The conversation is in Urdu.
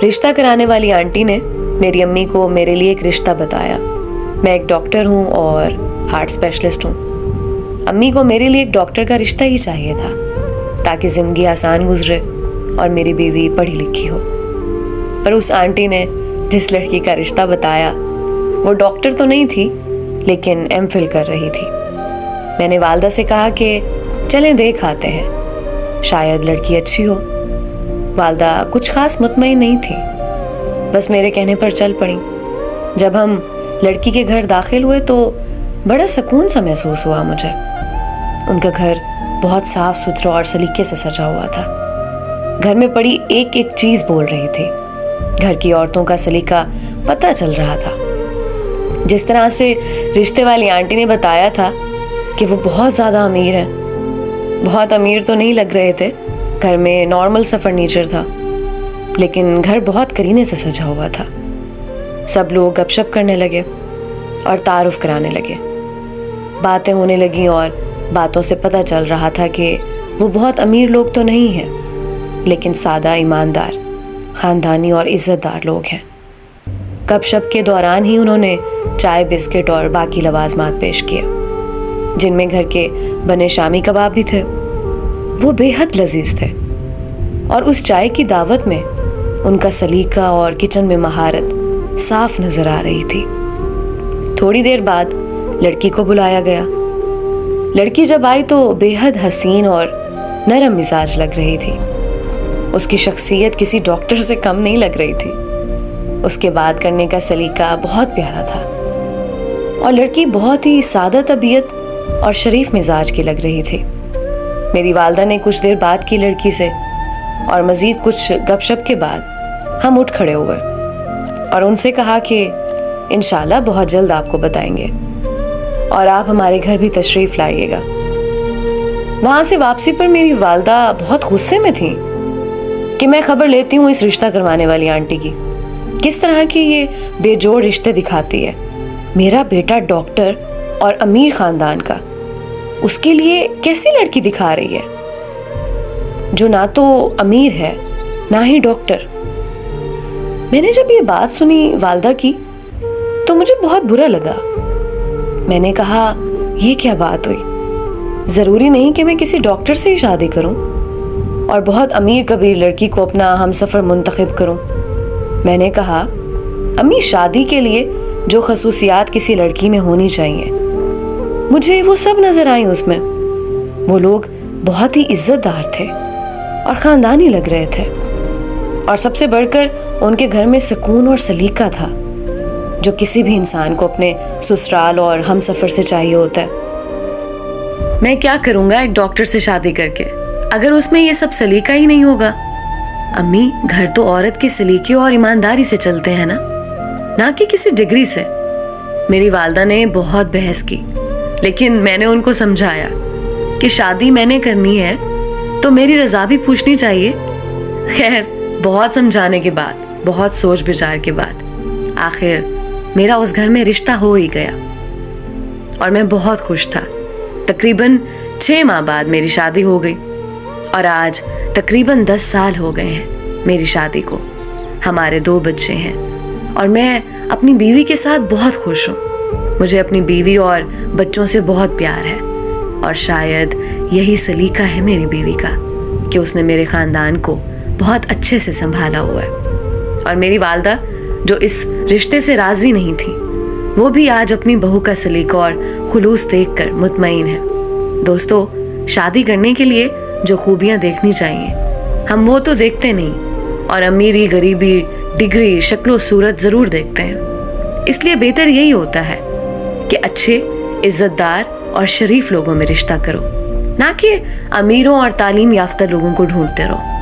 رشتہ کرانے والی آنٹی نے میری امی کو میرے لیے ایک رشتہ بتایا. میں ایک ڈاکٹر ہوں اور ہارٹ اسپیشلسٹ ہوں. امی کو میرے لیے ایک ڈاکٹر کا رشتہ ہی چاہیے تھا تاکہ زندگی آسان گزرے اور میری بیوی پڑھی لکھی ہو. پر اس آنٹی نے جس لڑکی کا رشتہ بتایا وہ ڈاکٹر تو نہیں تھی لیکن ایم فل کر رہی تھی. میں نے والدہ سے کہا کہ چلیں دیکھ آتے ہیں, شاید لڑکی اچھی ہو. والدہ کچھ خاص مطمئن نہیں تھی, بس میرے کہنے پر چل پڑیں. جب ہم لڑکی کے گھر داخل ہوئے تو بڑا سکون سا محسوس ہوا مجھے. ان کا گھر بہت صاف ستھرا اور سلیقے سے سجا ہوا تھا. گھر میں پڑی ایک ایک چیز بول رہی تھی. گھر کی عورتوں کا سلیقہ پتہ چل رہا تھا. جس طرح سے رشتے والی آنٹی نے بتایا تھا کہ وہ بہت زیادہ امیر ہیں. بہت امیر تو نہیں لگ رہے تھے, گھر میں نارمل سا فرنیچر تھا, لیکن گھر بہت کرینے سے سجا ہوا تھا. سب لوگ گپ شپ کرنے لگے اور تعارف کرانے لگے. باتیں ہونے لگیں اور باتوں سے پتہ چل رہا تھا کہ وہ بہت امیر لوگ تو نہیں ہیں, لیکن سادہ, ایماندار, خاندانی اور عزت دار لوگ ہیں. گپ شپ کے دوران ہی انہوں نے چائے, بسکٹ اور باقی لوازمات پیش کیے, جن میں گھر کے بنے شامی کباب بھی تھے. وہ بے حد لذیذ تھے, اور اس چائے کی دعوت میں ان کا سلیقہ اور کچن میں مہارت صاف نظر آ رہی تھی. تھوڑی دیر بعد لڑکی کو بلایا گیا. لڑکی جب آئی تو بے حد حسین اور نرم مزاج لگ رہی تھی. اس کی شخصیت کسی ڈاکٹر سے کم نہیں لگ رہی تھی. اس کے بات کرنے کا سلیقہ بہت پیارا تھا, اور لڑکی بہت ہی سادہ طبیعت اور شریف مزاج کی لگ رہی تھی. میری والدہ نے کچھ دیر بات کی لڑکی سے, اور مزید کچھ گپ شپ کے بعد ہم اٹھ کھڑے ہوئے اور ان سے کہا کہ انشاءاللہ بہت جلد آپ کو بتائیں گے اور آپ ہمارے گھر بھی تشریف لائیے گا. وہاں سے واپسی پر میری والدہ بہت غصے میں تھیں کہ میں خبر لیتی ہوں اس رشتہ کروانے والی آنٹی کی. کس طرح کی یہ بے جوڑ رشتے دکھاتی ہے. میرا بیٹا ڈاکٹر اور امیر خاندان کا, اس کے لیے کیسی لڑکی دکھا رہی ہے جو نہ تو امیر ہے نہ ہی ڈاکٹر. میں نے جب یہ بات سنی والدہ کی تو مجھے بہت برا لگا. میں نے کہا یہ کیا بات ہوئی؟ ضروری نہیں کہ میں کسی ڈاکٹر سے ہی شادی کروں اور بہت امیر کبیر لڑکی کو اپنا ہم سفر منتخب کروں. میں نے کہا امی, شادی کے لیے جو خصوصیات کسی لڑکی میں ہونی چاہیے مجھے وہ سب نظر آئیں اس میں. وہ لوگ بہت ہی عزت دار تھے اور خاندانی لگ رہے تھے, اور سب سے بڑھ کر ان کے گھر میں سکون اور سلیقہ تھا جو کسی بھی انسان کو اپنے سسرال اور ہم سفر سے چاہیے ہوتا ہے. میں کیا کروں گا ایک ڈاکٹر سے شادی کر کے اگر اس میں یہ سب سلیقہ ہی نہیں ہوگا؟ امی, گھر تو عورت کے سلیقے اور ایمانداری سے چلتے ہیں نہ کہ کسی ڈگری سے. میری والدہ نے بہت بحث کی, لیکن میں نے ان کو سمجھایا کہ شادی میں نے کرنی ہے تو میری رضا بھی پوچھنی چاہیے. خیر, بہت سمجھانے کے بعد, بہت سوچ بچار کے بعد آخر میرا اس گھر میں رشتہ ہو ہی گیا, اور میں بہت خوش تھا. تقریباً 6 ماہ بعد میری شادی ہو گئی, اور آج تقریباً 10 سال ہو گئے ہیں میری شادی کو. ہمارے 2 بچے ہیں, اور میں اپنی بیوی کے ساتھ بہت خوش ہوں. مجھے اپنی بیوی اور بچوں سے بہت پیار ہے, اور شاید یہی سلیقہ ہے میری بیوی کا کہ اس نے میرے خاندان کو بہت اچھے سے سنبھالا ہوا ہے. اور میری والدہ جو اس رشتے سے راضی نہیں تھی, وہ بھی آج اپنی بہو کا سلیقہ اور خلوص دیکھ کر مطمئن ہے. دوستو, شادی کرنے کے لیے جو خوبیاں دیکھنی چاہیے ہم وہ تو دیکھتے نہیں, اور امیری, غریبی, ڈگری, شکل و صورت ضرور دیکھتے ہیں. اس لیے بہتر یہی ہوتا ہے کہ اچھے, عزت دار اور شریف لوگوں میں رشتہ کرو, نہ کہ امیروں اور تعلیم یافتہ لوگوں کو ڈھونڈتے رہو.